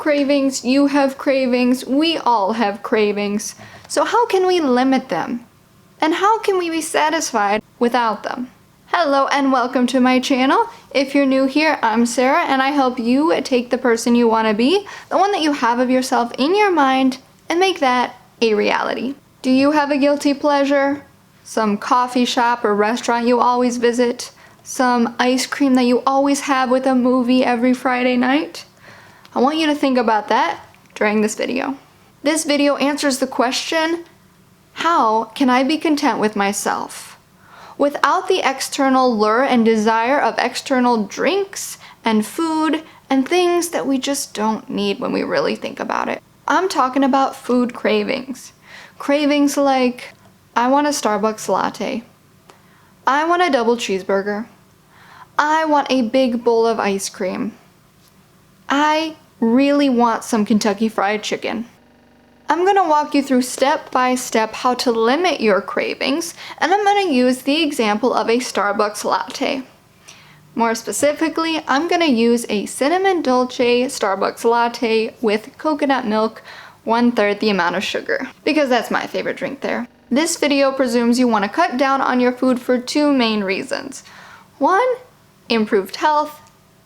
cravings, you have cravings, we all have cravings. So how can we limit them? And how can we be satisfied without them? Hello and welcome to my channel. If you're new here, I'm Sarah and I help you take the person you want to be, the one that you have of yourself in your mind, and make that a reality. Do you have a guilty pleasure? Some coffee shop or restaurant you always visit? Some ice cream that you always have with a movie every Friday night? I want you to think about that during this video. This video answers the question, how can I be content with myself? Without the external lure and desire of external drinks and food and things that we just don't need when we really think about it. I'm talking about food cravings. Cravings like, I want a Starbucks latte. I want a double cheeseburger. I want a big bowl of ice cream. I really want some Kentucky Fried Chicken. I'm gonna walk you through step by step how to limit your cravings, and I'm gonna use the example of a Starbucks latte. More specifically, I'm gonna use a cinnamon dolce Starbucks latte with coconut milk, 1/3 the amount of sugar, because that's my favorite drink there. This video presumes you want to cut down on your food for two main reasons. One, improved health,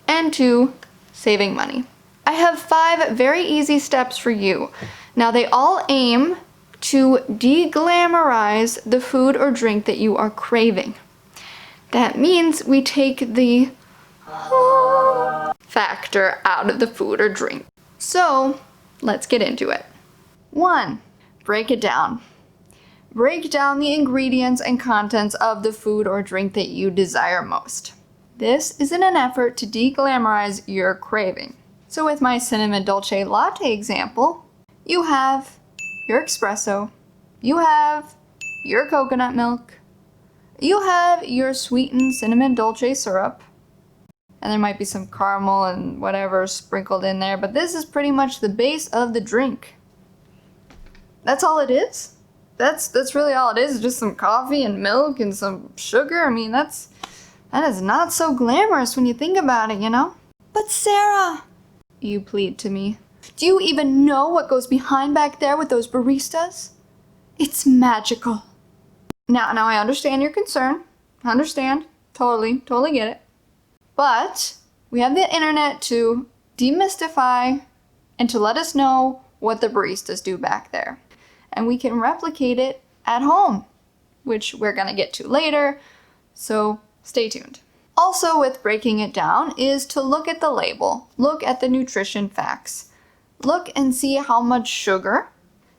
and two, saving money. I have 5 very easy steps for you. Now they all aim to de-glamorize the food or drink that you are craving. That means we take the factor out of the food or drink. So let's get into it. 1, break it down. Break down the ingredients and contents of the food or drink that you desire most. This is in an effort to de-glamorize your craving. So with my cinnamon dolce latte example, you have your espresso, you have your coconut milk, you have your sweetened cinnamon dolce syrup, and there might be some caramel and whatever sprinkled in there, but this is pretty much the base of the drink. That's all it is? That's really all it is, just some coffee and milk and some sugar. I mean, that is not so glamorous when you think about it, you know? But Sarah, you plead to me, do you even know what goes behind back there with those baristas? It's magical. Now I understand your concern. I understand. Totally get it. But we have the internet to demystify and to let us know what the baristas do back there. And we can replicate it at home, which we're gonna get to later, so stay tuned. Also with breaking it down is to look at the label, look at the nutrition facts. Look and see how much sugar,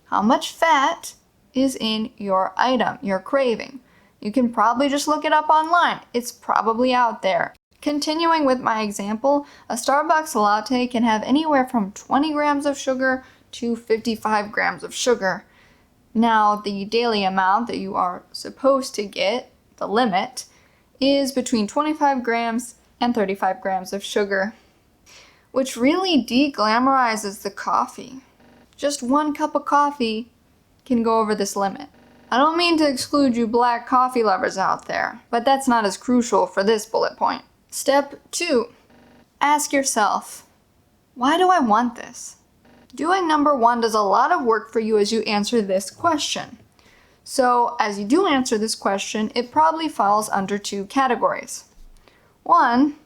how much fat is in your item, your craving. You can probably just look it up online. It's probably out there. Continuing with my example, a Starbucks latte can have anywhere from 20 grams of sugar to 55 grams of sugar. Now, the daily amount that you are supposed to get, the limit, is between 25 grams and 35 grams of sugar, which really de-glamorizes the coffee. Just 1 cup of coffee can go over this limit. I don't mean to exclude you black coffee lovers out there, but that's not as crucial for this bullet point. Step 2, ask yourself, why do I want this? Doing number 1 does a lot of work for you as you answer this question. So as you do answer this question, it probably falls under 2 categories. 1,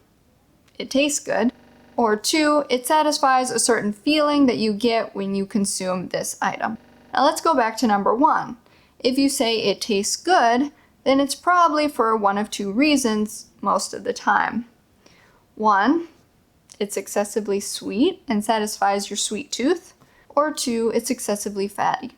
it tastes good, or 2, it satisfies a certain feeling that you get when you consume this item. Now let's go back to number 1. If you say it tastes good, then it's probably for one of 2 reasons most of the time. 1, it's excessively sweet and satisfies your sweet tooth, or 2, it's excessively fatty.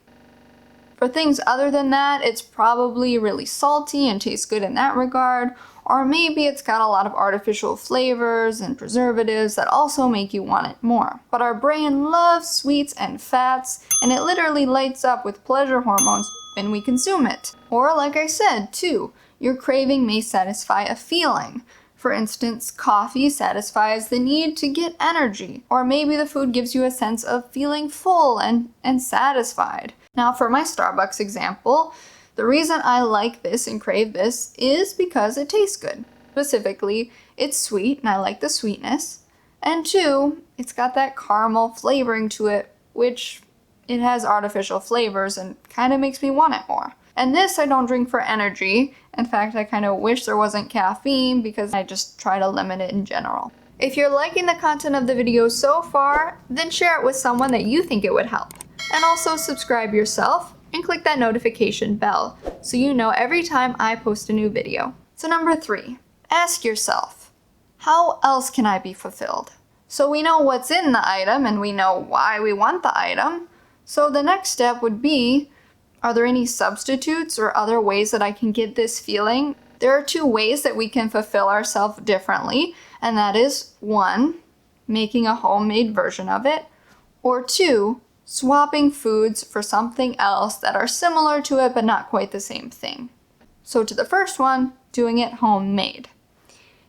For things other than that, it's probably really salty and tastes good in that regard, or maybe it's got a lot of artificial flavors and preservatives that also make you want it more. But our brain loves sweets and fats, and it literally lights up with pleasure hormones when we consume it. Or like I said, too, your craving may satisfy a feeling. For instance, coffee satisfies the need to get energy, or maybe the food gives you a sense of feeling full and satisfied. Now for my Starbucks example, the reason I like this and crave this is because it tastes good. Specifically, it's sweet and I like the sweetness. And 2, it's got that caramel flavoring to it, which it has artificial flavors and kind of makes me want it more. And this I don't drink for energy. In fact, I kind of wish there wasn't caffeine because I just try to limit it in general. If you're liking the content of the video so far, then share it with someone that you think it would help. And also subscribe yourself and click that notification bell so you know every time I post a new video. So number 3, ask yourself, how else can I be fulfilled? So we know what's in the item and we know why we want the item. So the next step would be, are there any substitutes or other ways that I can get this feeling? There are 2 ways that we can fulfill ourselves differently, and that is 1, making a homemade version of it, or 2, swapping foods for something else that are similar to it but not quite the same thing. So to the first one, doing it homemade.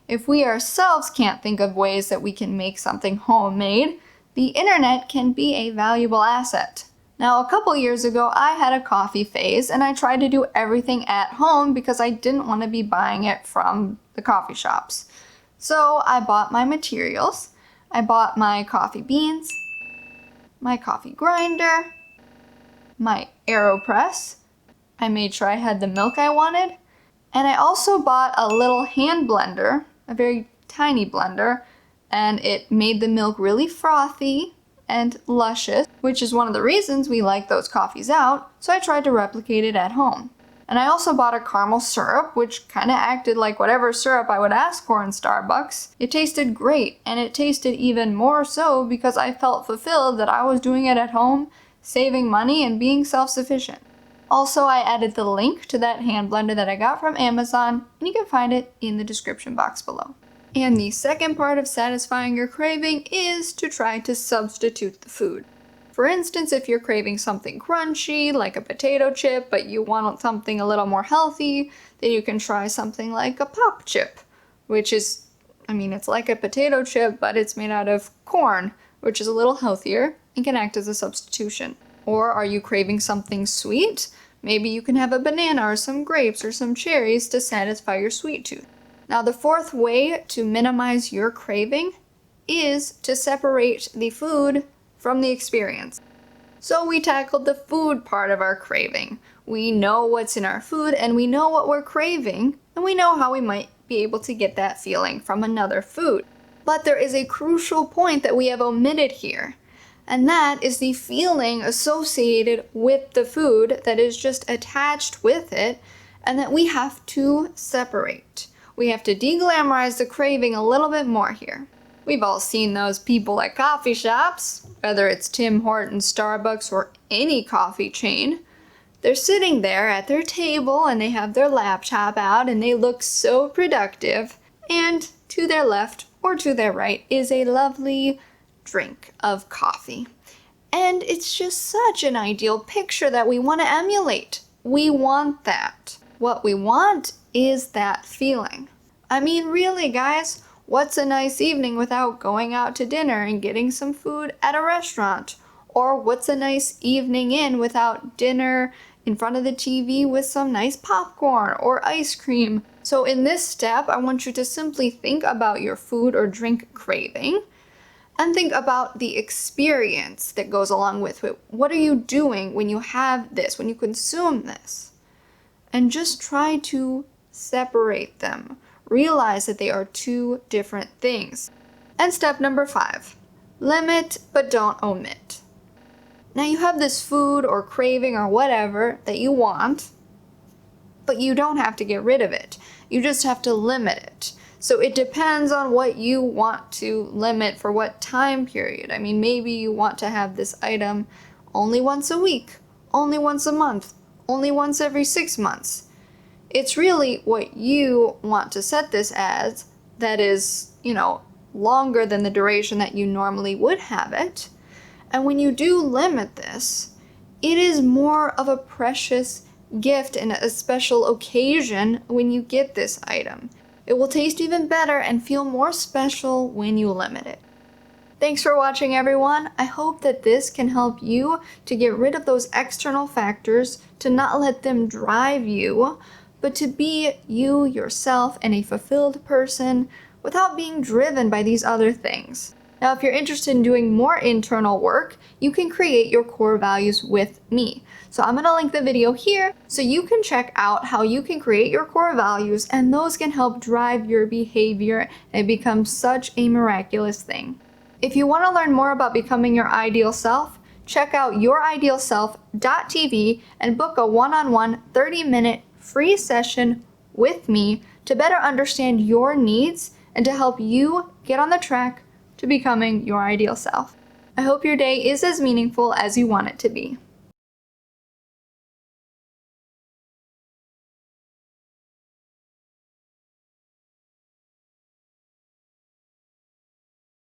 If we ourselves can't think of ways that we can make something homemade, the internet can be a valuable asset. Now, a couple years ago, I had a coffee phase and I tried to do everything at home because I didn't want to be buying it from the coffee shops. So I bought my materials. I bought my coffee beans, my coffee grinder, my Aeropress. I made sure I had the milk I wanted. And I also bought a little hand blender, a very tiny blender, and it made the milk really frothy and luscious, which is one of the reasons we like those coffees out, so I tried to replicate it at home. And I also bought a caramel syrup, which kind of acted like whatever syrup I would ask for in Starbucks. It tasted great, and it tasted even more so because I felt fulfilled that I was doing it at home, saving money and being self-sufficient. Also, I added the link to that hand blender that I got from Amazon, and you can find it in the description box below. And the second part of satisfying your craving is to try to substitute the food. For instance, if you're craving something crunchy, like a potato chip, but you want something a little more healthy, then you can try something like a pop chip, which is, it's like a potato chip, but it's made out of corn, which is a little healthier and can act as a substitution. Or are you craving something sweet? Maybe you can have a banana or some grapes or some cherries to satisfy your sweet tooth. Now, the 4th way to minimize your craving is to separate the food from the experience. So we tackled the food part of our craving. We know what's in our food and we know what we're craving, and we know how we might be able to get that feeling from another food. But there is a crucial point that we have omitted here, and that is the feeling associated with the food that is just attached with it and that we have to separate. We have to de-glamorize the craving a little bit more here. We've all seen those people at coffee shops, whether it's Tim Hortons, Starbucks, or any coffee chain. They're sitting there at their table and they have their laptop out and they look so productive. And to their left or to their right is a lovely drink of coffee. And it's just such an ideal picture that we want to emulate. We want that. What we want is that feeling. Really, guys, what's a nice evening without going out to dinner and getting some food at a restaurant? Or what's a nice evening in without dinner in front of the TV with some nice popcorn or ice cream? So in this step, I want you to simply think about your food or drink craving and think about the experience that goes along with it. What are you doing when you have this, when you consume this? And just try to separate them. Realize that they are 2 different things. And step number 5, limit but don't omit. Now you have this food or craving or whatever that you want, but you don't have to get rid of it. You just have to limit it. So it depends on what you want to limit for what time period. Maybe you want to have this item only once a week, only once a month, only once every 6 months. It's really what you want to set this as that is, longer than the duration that you normally would have it. And when you do limit this, it is more of a precious gift and a special occasion when you get this item. It will taste even better and feel more special when you limit it. Thanks for watching, everyone. I hope that this can help you to get rid of those external factors, to not let them drive you, but to be you yourself and a fulfilled person without being driven by these other things. Now, if you're interested in doing more internal work, you can create your core values with me. So I'm gonna link the video here so you can check out how you can create your core values, and those can help drive your behavior and become such a miraculous thing. If you wanna learn more about becoming your ideal self, check out youridealself.tv and book a one-on-one 30-minute free session with me to better understand your needs and to help you get on the track to becoming your ideal self. I hope your day is as meaningful as you want it to be.